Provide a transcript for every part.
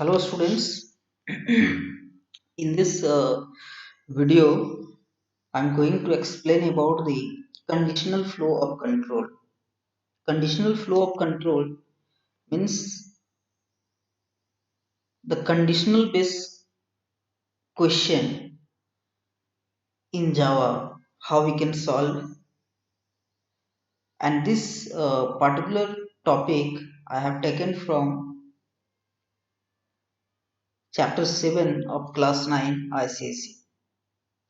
Hello students. In this video, I'm going to explain about the conditional flow of control. Conditional flow of control means the conditional based question in Java, how we can solve. And this particular topic I have taken from chapter 7 of class 9 ICSE.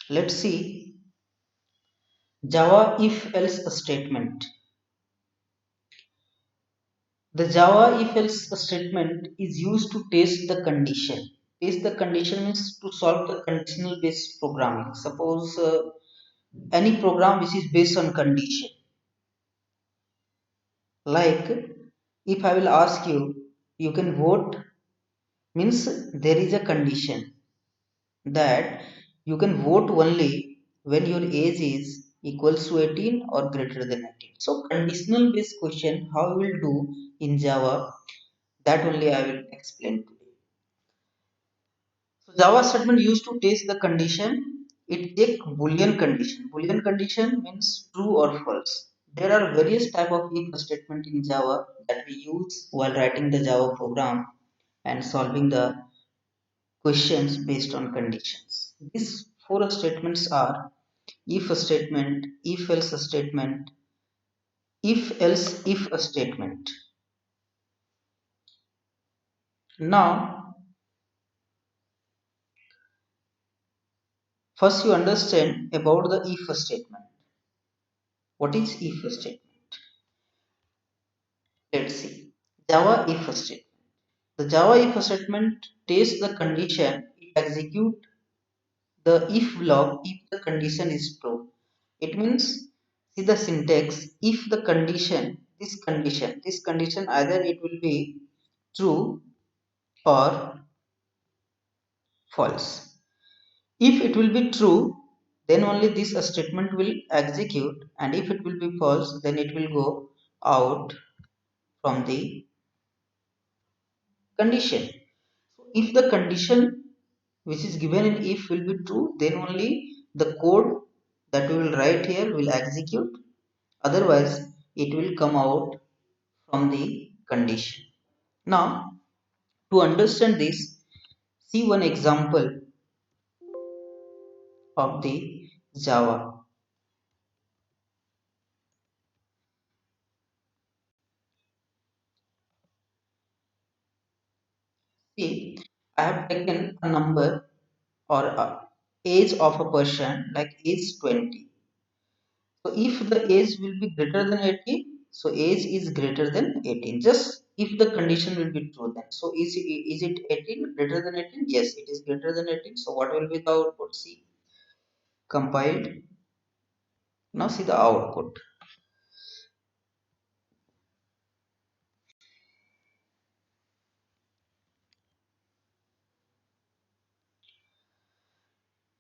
Let's see Java if else statement. The Java if else statement is used to test the condition. Test the condition means to solve the conditional based programming. Suppose any program which is based on condition. Like if I will ask you, you can vote means there is a condition that you can vote only when your age is equals to 18 or greater than 18. So conditional based question how we will do in Java, that only I will explain today. So Java statement used to test the condition. It take Boolean condition. Boolean condition means true or false. There are various type of if statement in Java that we use while writing the Java program and solving the questions based on conditions. These four statements are if statement, if else statement, if else if statement. Now, first you understand about the if statement. What is if statement? Let's see. Java if statement. The Java if statement tests the condition, it execute the if block if the condition is true. It means, see the syntax, if the condition either it will be true or false. If it will be true, then only this statement will execute, and if it will be false, then it will go out from the condition. So if the condition which is given in if will be true, then only the code that we will write here will execute. Otherwise, it will come out from the condition. Now, to understand this, see one example of the Java. See, I have taken a number or a age of a person like age 20. So if the age will be greater than 18, so age is greater than 18. Just if the condition will be true then. So is it 18 greater than 18? Yes, it is greater than 18. So what will be the output? See, compiled. Now see the output.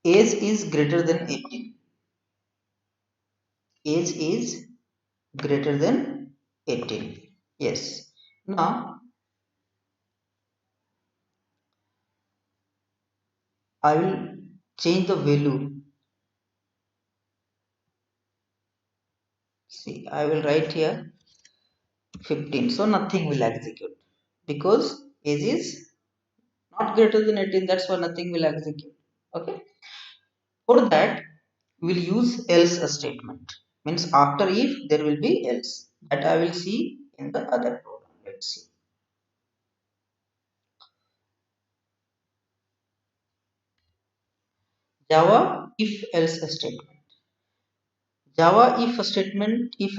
Age is greater than 18. Age is greater than 18. Yes. Now I will change the value. See, I will write here 15. So nothing will execute because age is not greater than 18. That's why nothing will execute. Okay. For that, we'll use else statement. Means after if there will be else. That I will see in the other program. Let's see. Java if else statement. Java if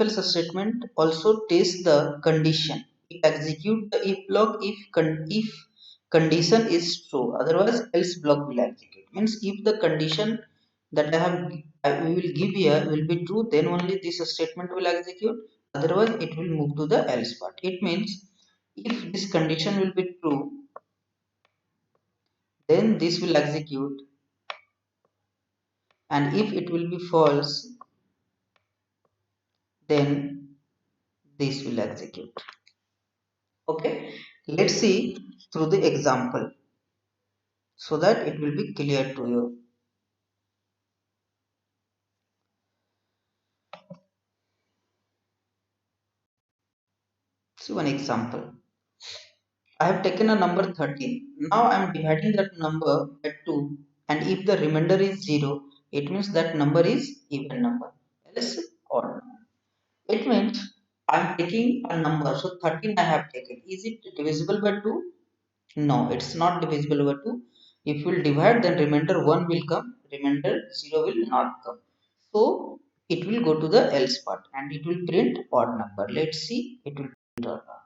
else statement also tests the condition. It executes the if block if condition is true. Otherwise, else block will execute. Means if the condition that we will give here will be true, then only this statement will execute. Otherwise, it will move to the else part. It means if this condition will be true, then this will execute, and if it will be false, then this will execute. Okay, let's see through the example so that it will be clear to you. See one example. I have taken a number 13. Now I am dividing that number by 2, and if the remainder is 0, it means that number is even number, else odd number. It means I am taking a number, so 13 I have taken. Is it divisible by 2? No, it's not divisible by 2. If we will divide, then remainder 1 will come, remainder 0 will not come. So it will go to the else part and it will print odd number. Let's see it will print or not.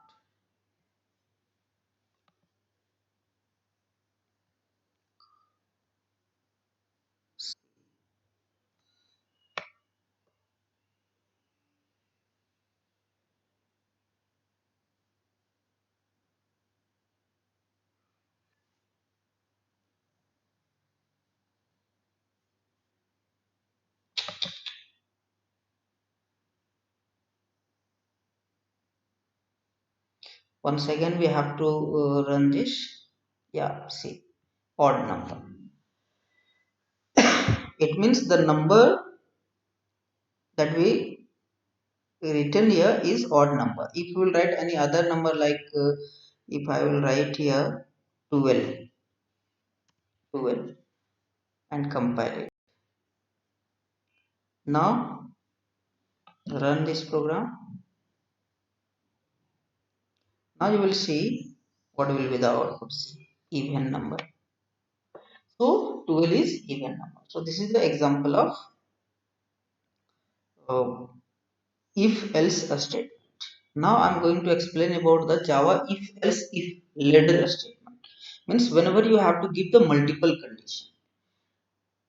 Once again we have to run this. Yeah, see, odd number. It means the number that we written here is odd number. If you will write any other number, like if I will write here 12, 12 and compile it. Now run this program. Now you will see what will be the output. See, even number. So 12 is even number. So this is the example of uh, if else statement. Now I'm going to explain about the Java if else if ladder statement. Means whenever you have to give the multiple condition.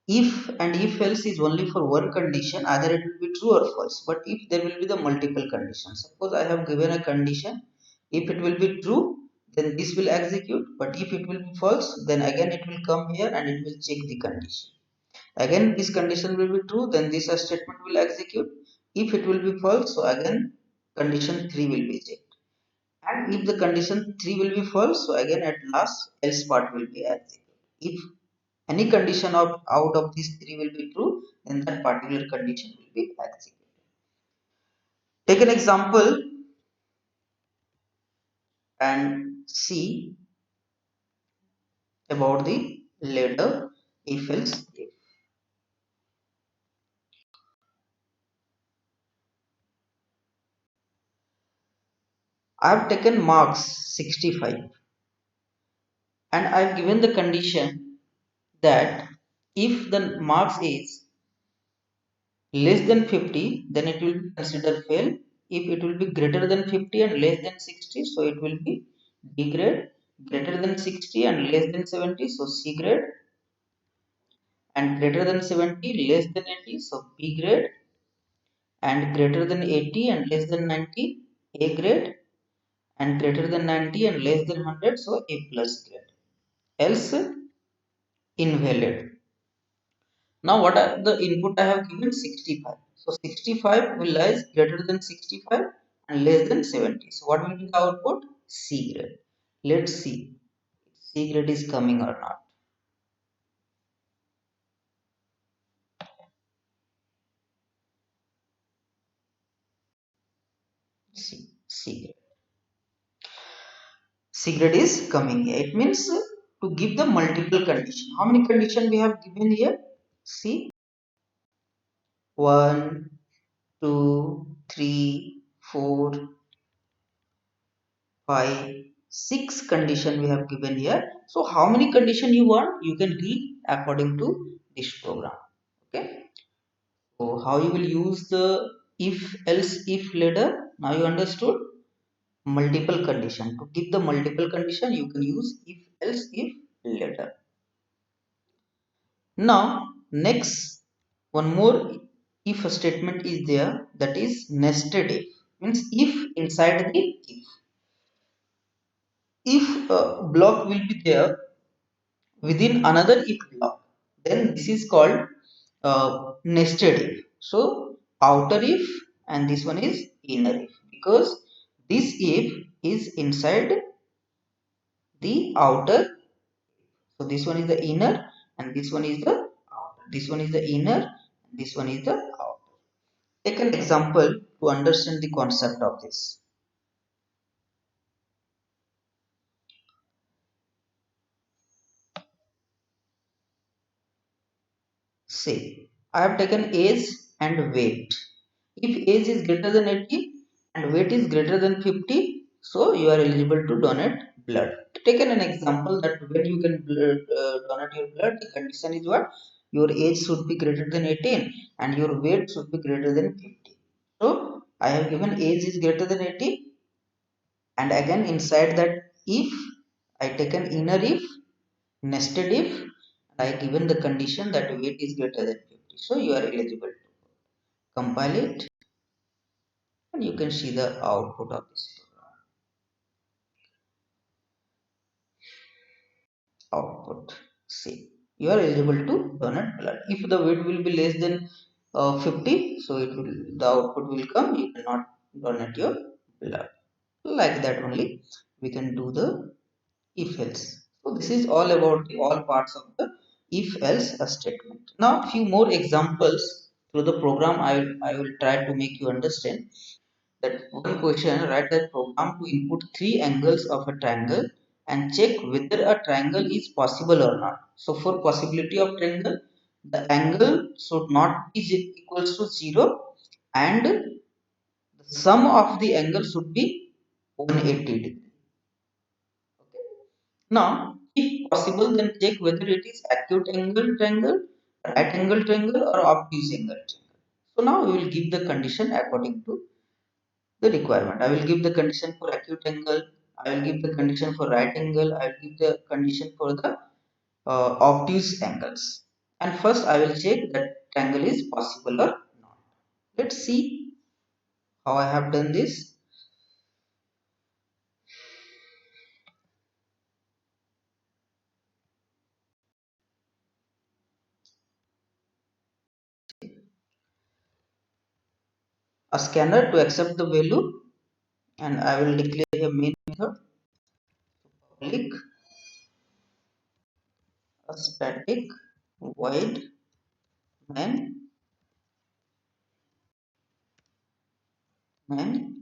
If and if else is only for one condition, either it will be true or false. But if there will be the multiple conditions, suppose I have given a condition, if it will be true, then this will execute. But if it will be false, then again it will come here and it will check the condition. Again this condition will be true, then this statement will execute. If it will be false, so again condition 3 will be checked. And if the condition 3 will be false, so again at last else part will be executed. If any condition out of these 3 will be true, then that particular condition will be executed. Take an example and see about the ladder if else if. I have taken marks 65 and I have given the condition that if the marks is less than 50, then it will be considered fail. If it will be greater than 50 and less than 60, so it will be D grade. Greater than 60 and less than 70, so C grade. And greater than 70, less than 80, so B grade. And greater than 80 and less than 90, A grade. And greater than 90 and less than 100, so A plus grade. Else invalid. Now what are the input I have given? 65. So 65 will lies greater than 65 and less than 70. So what will be the output? C grade. Let's see C grade is coming or not. C grade. C grade is coming here. It means to give the multiple condition. How many condition we have given here? See, 1, 2, 3, 4, 5, 6 condition we have given here. So how many condition you want, you can give according to this program. Okay, so how you will use the if else if ladder? Now you understood. Multiple condition, to give the multiple condition you can use if else if ladder. Now next one more if statement is there, that is nested if. Means if inside the if a block will be there within another if block, then this is called nested if. So outer if and this one is inner if, because this if is inside the outer. So this one is the inner and this one is the outer. This one is the inner and this one is the outer. Take an example to understand the concept of this. Say, I have taken age and weight. If age is greater than 80 and weight is greater than 50, so you are eligible to donate blood. Taken an example that when you can donate your blood, the condition is what? Your age should be greater than 18 and your weight should be greater than 50. So I have given age is greater than 80 and again inside that if I take an inner if, nested if, I given the condition that weight is greater than 50. So you are eligible to compile it and you can see the output of this program. Output. See, you are eligible to donate blood. If the weight will be less than 50, so it will the output will come. You cannot donate your blood. Like that only, we can do the if else. So this is all about the all parts of the if else statement. Now, few more examples through the program. I will try to make you understand that one question. Write a program to input three angles of a triangle and check whether a triangle is possible or not. So for possibility of triangle, the angle should not be equals to 0 and the sum of the angle should be 180 degree. Okay. Now, if possible, then check whether it is acute angle triangle, right angle triangle, or obtuse angle triangle. So now we will give the condition according to the requirement. I will give the condition for acute angle. I will give the condition for right angle. I will give the condition for the obtuse angles. And first, I will check that triangle is possible or not. Let's see how I have done this. A scanner to accept the value, and I will declare a main method public a static void main main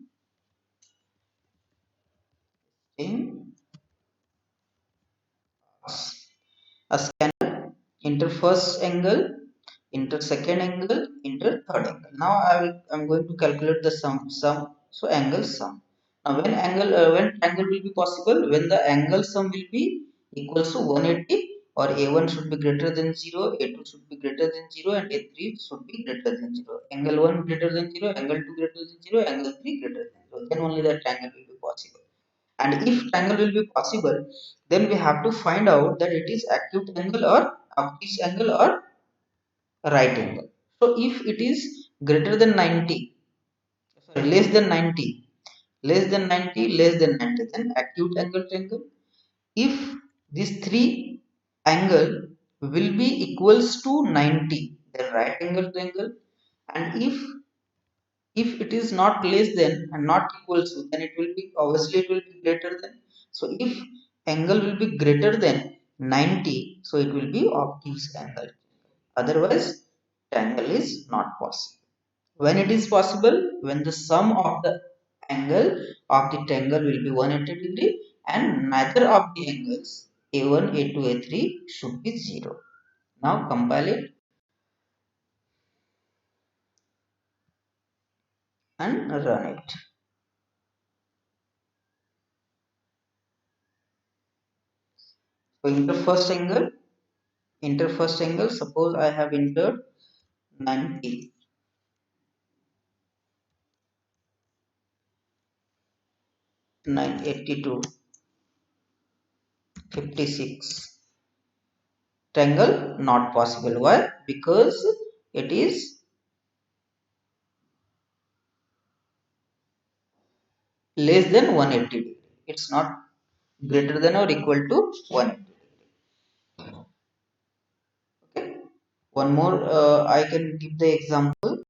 string a scanner enter first angle, enter second angle, enter third angle. Now I'm going to calculate the sum. So angle sum. Now when angle will be possible, when the angle sum will be equals to 180 or a1 should be greater than 0, a2 should be greater than 0 and a3 should be greater than 0. Angle 1 greater than 0, angle 2 greater than 0, angle 3 greater than 0. Then only that triangle will be possible. And if triangle will be possible, then we have to find out that it is acute angle or obtuse angle or right angle. So if it is greater than 90, sorry, less than 90, less than 90, less than 90, then acute angle triangle. If these three angle will be equals to 90, then right angle triangle. And if it is not less than and not equals to, then it will be obviously it will be greater than. So if angle will be greater than 90, so it will be obtuse angle. Otherwise triangle is not possible. When it is possible, when the sum of the angle of the triangle will be 180 degree and neither of the angles a1 a2 a3 should be 0. Now compile it and run it. So enter first angle, suppose I have entered 90, 982, 56. Triangle not possible. Why? Because it is less than 180 degree. It's not greater than or equal to 180. Okay. One more, I can give the example.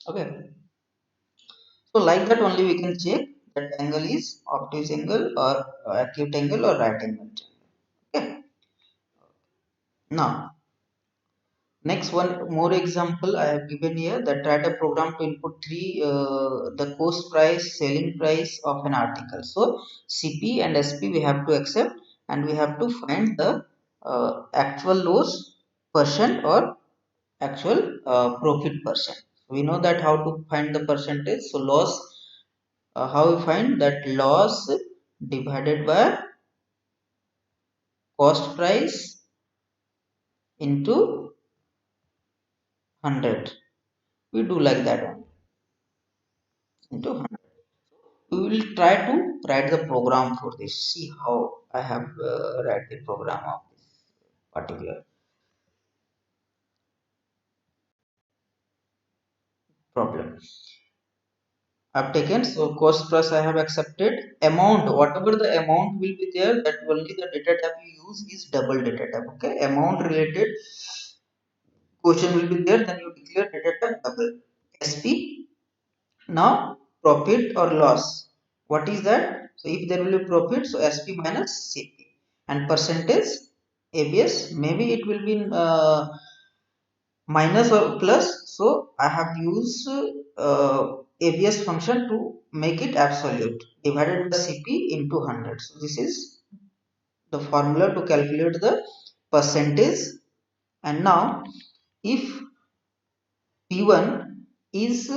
Okay. So like that only we can check that angle is obtuse angle or acute angle or right angle. Okay. Now next one more example I have given here, that write a program to input the cost price, selling price of an article. So CP and SP we have to accept, and we have to find the actual loss percent or actual profit percent. We know that how to find the percentage. So loss, how we find that, loss divided by cost price into 100. We do like that one, into 100. We will try to write the program for this. See how I have write the program of this particular problem. I've taken, so cost plus I have accepted, amount whatever the amount will be there, that only the data type you use is double data type. Okay, amount related question will be there, then you declare data type double. SP. Now profit or loss, what is that? So if there will be profit, so SP minus CP, and percentage ABS, maybe it will be minus or plus. So I have used ABS function to make it absolute, divided by CP into 100. So this is the formula to calculate the percentage. And now if P1 is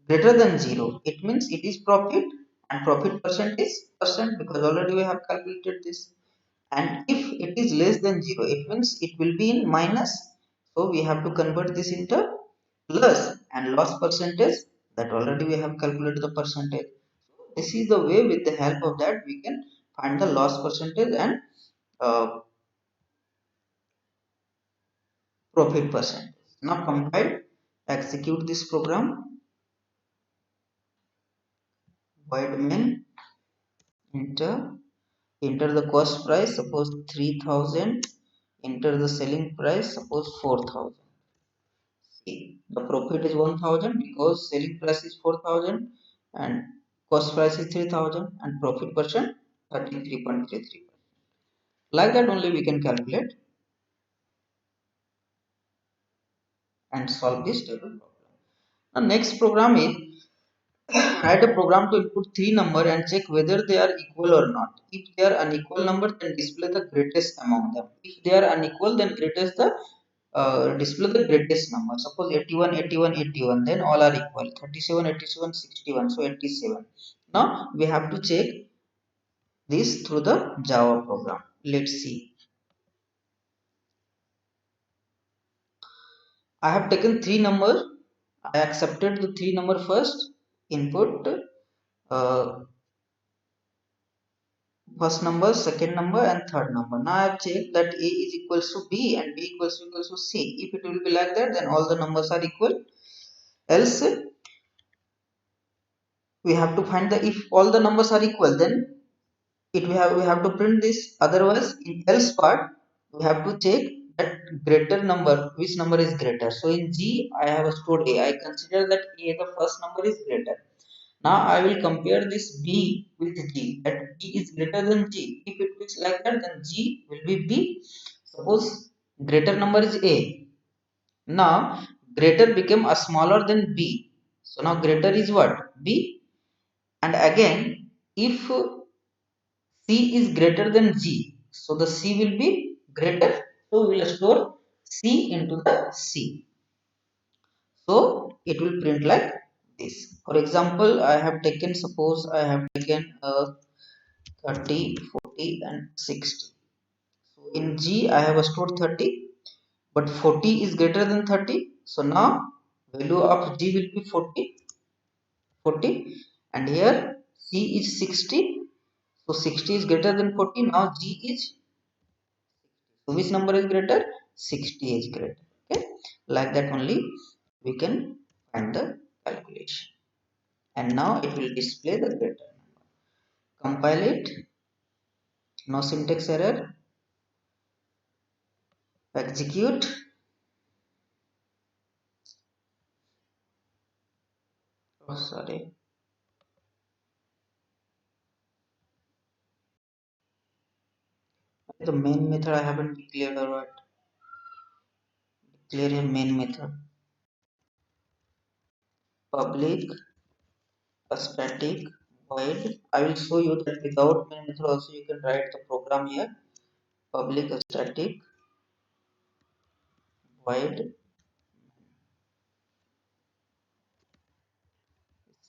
greater than 0, it means it is profit, and profit percent is percent, because already we have calculated this. And if it is less than 0, it means it will be in minus, so we have to convert this into plus. And loss percentage, that already we have calculated the percentage. This is the way, with the help of that we can find the loss percentage and uh, profit percentage. Now compile, execute this program. Void main, enter the cost price, suppose 3000, enter the selling price, suppose 4000. See, the profit is 1000 because selling price is 4000 and cost price is 3000, and profit percent 33.33. Like that only we can calculate and solve this table problem. The next program is, write a program to input three number and check whether they are equal or not. If they are unequal number, then display the greatest among them. If they are unequal, then display the greatest number. Suppose 81, 81, 81, then all are equal. 37, 87, 61, so 87. Now we have to check this through the Java program. Let's see. I have taken three number. I accepted the three number first. Input first number, second number, and third number. Now I have checked that A is equals to B and B equals to C. If it will be like that, then all the numbers are equal. Else we have to find the, if all the numbers are equal, then we have to print this. Otherwise, in else part, we have to check that greater number, which number is greater. So in G, I have stored A. I consider that A, the first number, is greater. Now I will compare this B with G, that B is greater than G. If it is like that, then G will be B. Suppose greater number is A. Now greater became a smaller than B. So now greater is what? B. And again, if C is greater than G, so the C will be greater. So we will store C into the C. So it will print like this. For example, I have taken, suppose I have taken 30, 40, and 60. So in G, I have stored 30, but 40 is greater than 30. So now value of G will be 40, 40, and here C is 60. So 60 is greater than 40. Now G is, so which number is greater? 60 is greater. Okay, like that only we can find the calculation. And now it will display the greater number. Compile it. No syntax error. Execute. sorry. The main method I haven't declared or what? Declare your main method. Public static void. I will show you that without main method also you can write the program here. Public static void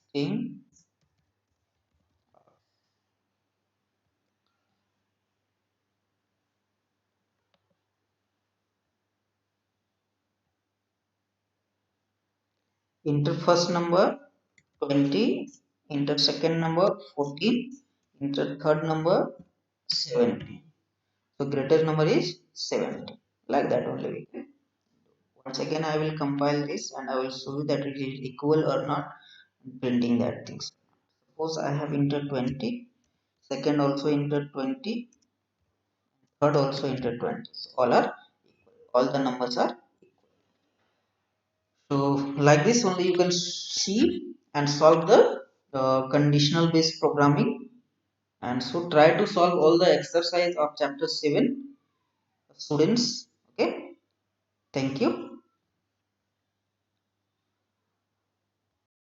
string enter first number 20, enter second number 14, enter third number 70. So greatest number is 70. Like that only. Once again I will compile this and I will show you that it is equal or not, printing that things. Suppose I have entered 20, second also entered 20, third also entered 20. So all the numbers are. So like this only you can see and solve the conditional based programming. And so try to solve all the exercise of chapter 7, students. Okay, thank you.